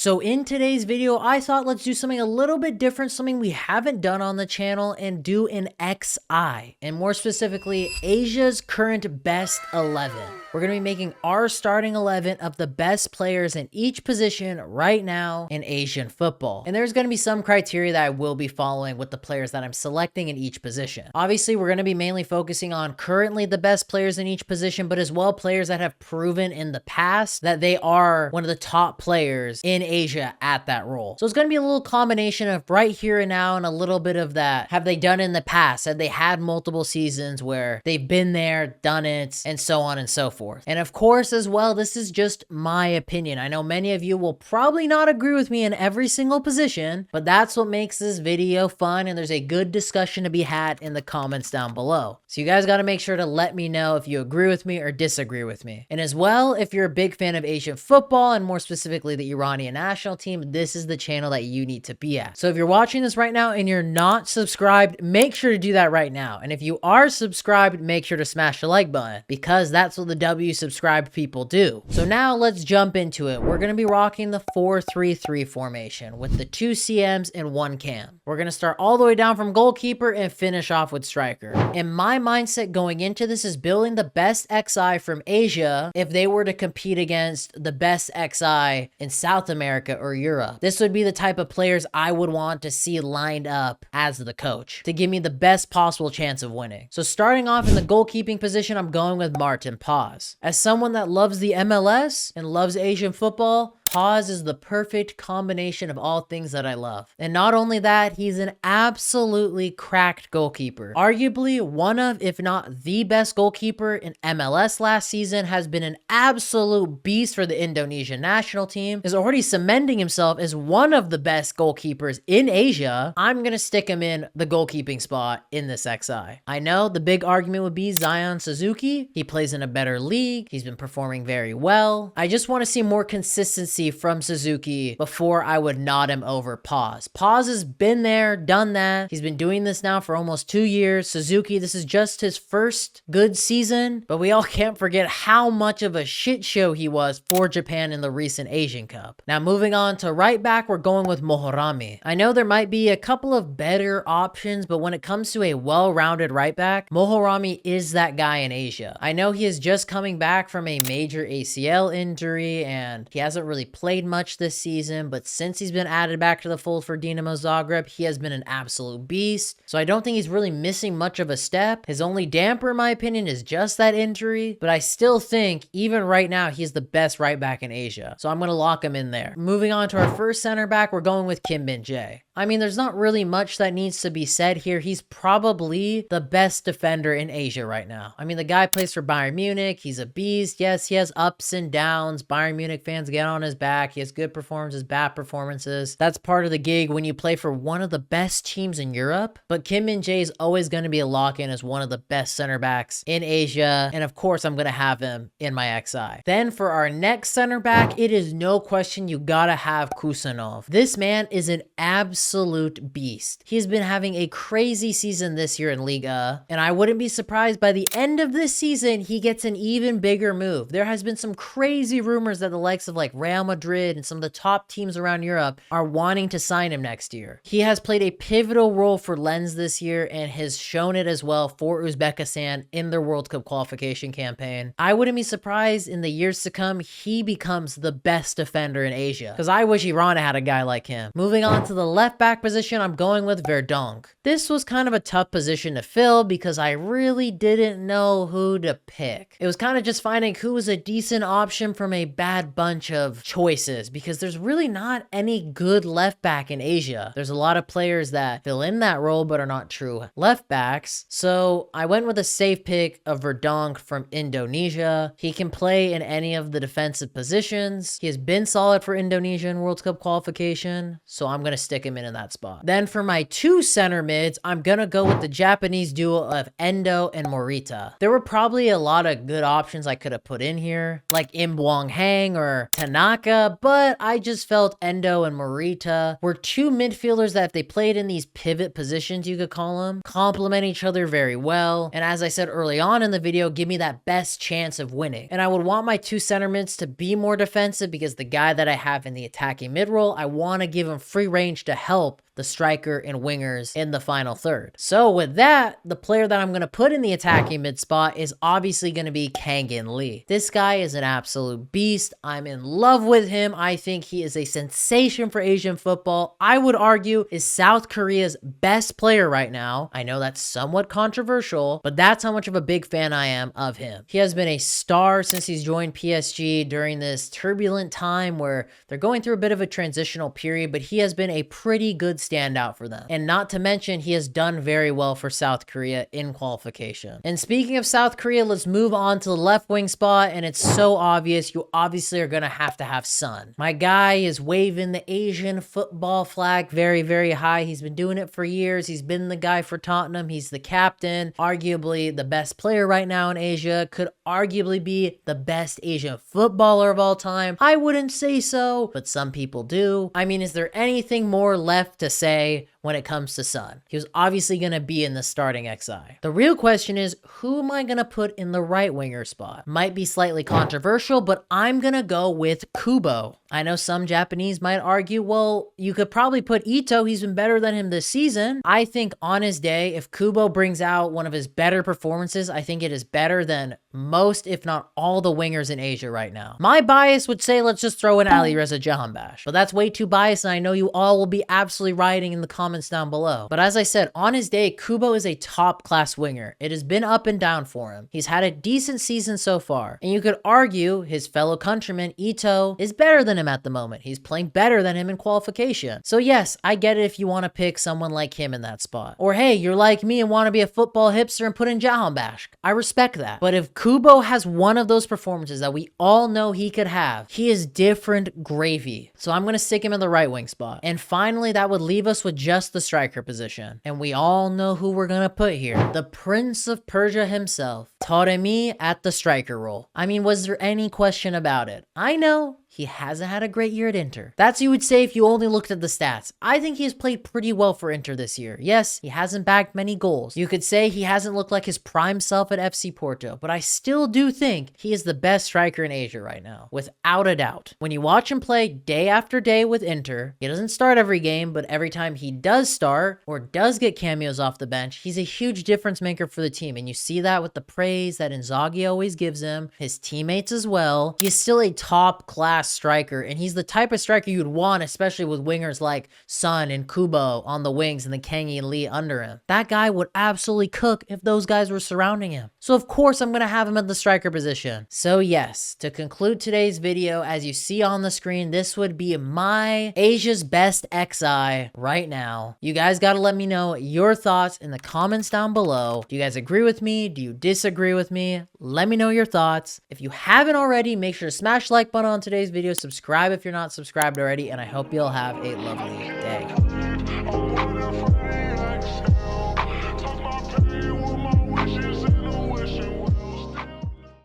So in today's video, I thought let's do something a little bit different, something we haven't done on the channel, and do an XI, and more specifically, Asia's current best 11. We're going to be making our starting 11 of the best players in each position right now in Asian football. And there's going to be some criteria that I will be following with the players that I'm selecting in each position. Obviously, we're going to be mainly focusing on currently the best players in each position, but as well players that have proven in the past that they are one of the top players in Asia at that role. So it's going to be a little combination of right here and now and a little bit of that. Have they done in the past? Have they had multiple seasons where they've been there, done it, and so on and so forth. And of course, as well, this is just my opinion. I know many of you will probably not agree with me in every single position, but that's what makes this video fun, and there's a good discussion to be had in the comments down below. So you guys got to make sure to let me know if you agree with me or disagree with me. And as well, if you're a big fan of Asian football, and more specifically the Iranian national team, this is the channel that you need to be at. So if you're watching this right now and you're not subscribed, make sure to do that right now. And if you are subscribed, make sure to smash the like button, because that's what the W subscribed people do. So now let's jump into it. We're going to be rocking the 4-3-3 formation with the 2 CMs and 1 cam. We're going to start all the way down from goalkeeper and finish off with striker. And my mindset going into this is building the best XI from Asia if they were to compete against the best XI in South America or Europe. This would be the type of players I would want to see lined up as the coach to give me the best possible chance of winning. So starting off in the goalkeeping position, I'm going with Martin Paz. As someone that loves the MLS and loves Asian football, Paz is the perfect combination of all things that I love. And not only that, he's an absolutely cracked goalkeeper. Arguably one of, if not the best goalkeeper in MLS last season, has been an absolute beast for the Indonesian national team, is already cementing himself as one of the best goalkeepers in Asia. I'm going to stick him in the goalkeeping spot in this XI. I know the big argument would be Zion Suzuki. He plays in a better league. He's been performing very well. I just want to see more consistency from Suzuki before I would nod him over Paz. Paz has been there, done that. He's been doing this now for almost 2 years. Suzuki, this is just his first good season, but we all can't forget how much of a shit show he was for Japan in the recent Asian Cup. Now moving on to right back, we're going with Mohorami. I know there might be a couple of better options, but when it comes to a well-rounded right back, Mohorami is that guy in Asia. I know he is just coming back from a major ACL injury and he hasn't really played much this season, but since he's been added back to the fold for Dinamo Zagreb, he has been an absolute beast. So I don't think he's really missing much of a step. His only damper, in my opinion, is just that injury, but I still think even right now, he's the best right back in Asia. So I'm going to lock him in there. Moving on to our first center back, we're going with Min-jae. I mean, there's not really much that needs to be said here. He's probably the best defender in Asia right now. I mean, the guy plays for Bayern Munich. He's a beast. Yes, he has ups and downs. Bayern Munich fans get on his back. He has good performances, bad performances. That's part of the gig when you play for one of the best teams in Europe. But Min-jae is always going to be a lock-in as one of the best center backs in Asia. And of course, I'm going to have him in my XI. Then for our next center back, it is no question you gotta have Khusanov. This man is an absolute beast. He's been having a crazy season this year in Liga, and I wouldn't be surprised by the end of this season, he gets an even bigger move. There has been some crazy rumors that the likes of like Real Madrid and some of the top teams around Europe are wanting to sign him next year. He has played a pivotal role for Lens this year and has shown it as well for Uzbekistan in their World Cup qualification campaign. I wouldn't be surprised in the years to come, he becomes the best defender in Asia, because I wish Iran had a guy like him. Moving on to the left back position, I'm going with Verdonk. This was kind of a tough position to fill because I really didn't know who to pick. It was kind of just finding who was a decent option from a bad bunch of choices, because there's really not any good left back in Asia. There's a lot of players that fill in that role but are not true left backs. So I went with a safe pick of Verdonk from Indonesia. He can play in any of the defensive positions. He has been solid for Indonesia in World Cup qualification, so I'm going to stick him in that spot. Then for my 2 center mids, I'm going to go with the Japanese duo of Endo and Morita. There were probably a lot of good options I could have put in here, like Im Bwang Hang or Tanaka. Saka, but I just felt Endo and Morita were two midfielders that if they played in these pivot positions, you could call them, complement each other very well. And as I said early on in the video, give me that best chance of winning. And I would want my two center mids to be more defensive because the guy that I have in the attacking mid role, I want to give him free range to help the striker and wingers in the final third. So with that, the player that I'm going to put in the attacking mid spot is obviously going to be Kang-in Lee. This guy is an absolute beast. I'm in love with him. I think he is a sensation for Asian football. I would argue is South Korea's best player right now. I know that's somewhat controversial, but that's how much of a big fan I am of him. He has been a star since he's joined PSG during this turbulent time where they're going through a bit of a transitional period, but he has been a pretty good standout for them. And not to mention, he has done very well for South Korea in qualification. And speaking of South Korea, let's move on to the left wing spot. And it's so obvious, you obviously are going to have Son. My guy is waving the Asian football flag very, very high. He's been doing it for years. He's been the guy for Tottenham. He's the captain, arguably the best player right now in Asia, could arguably be the best Asian footballer of all time. I wouldn't say so, but some people do. I mean, is there anything more left to say when it comes to Son? He was obviously going to be in the starting XI. The real question is, who am I going to put in the right winger spot? Might be slightly controversial, but I'm going to go with Kubo. I know some Japanese might argue, well, you could probably put Ito. He's been better than him this season. I think on his day, if Kubo brings out one of his better performances, I think it is better than most, if not all, the wingers in Asia right now. My bias would say let's just throw in Alireza Jahanbakhsh, but that's way too biased, and I know you all will be absolutely rioting in the comments down below. But as I said, on his day, Kubo is a top-class winger. It has been up and down for him. He's had a decent season so far, and you could argue his fellow countryman Ito is better than him at the moment. He's playing better than him in qualification. So yes, I get it if you want to pick someone like him in that spot. Or hey, you're like me and want to be a football hipster and put in Jahanbakhsh. I respect that. But if Kubo has one of those performances that we all know he could have, he is different gravy. So I'm going to stick him in the right wing spot. And finally, that would leave us with just the striker position. And we all know who we're going to put here. The Prince of Persia himself, Taremi at the striker role. I mean, was there any question about it? I know he hasn't had a great year at Inter. That's what you would say if you only looked at the stats. I think he has played pretty well for Inter this year. Yes, he hasn't bagged many goals. You could say he hasn't looked like his prime self at FC Porto, but I still do think he is the best striker in Asia right now, without a doubt. When you watch him play day after day with Inter, he doesn't start every game, but every time he does start or does get cameos off the bench, he's a huge difference maker for the team. And you see that with the praise that Inzaghi always gives him, his teammates as well. He's still a top class striker, and he's the type of striker you'd want, especially with wingers like Son and Kubo on the wings and the Kang-in Lee under him. That guy would absolutely cook if those guys were surrounding him. So of course I'm going to have him at the striker position. So yes, to conclude today's video, as you see on the screen, this would be my Asia's best XI right now. You guys got to let me know your thoughts in the comments down below. Do you guys agree with me? Do you disagree with me? Let me know your thoughts. If you haven't already, make sure to smash the like button on today's video, subscribe if you're not subscribed already, and I hope you'll have a lovely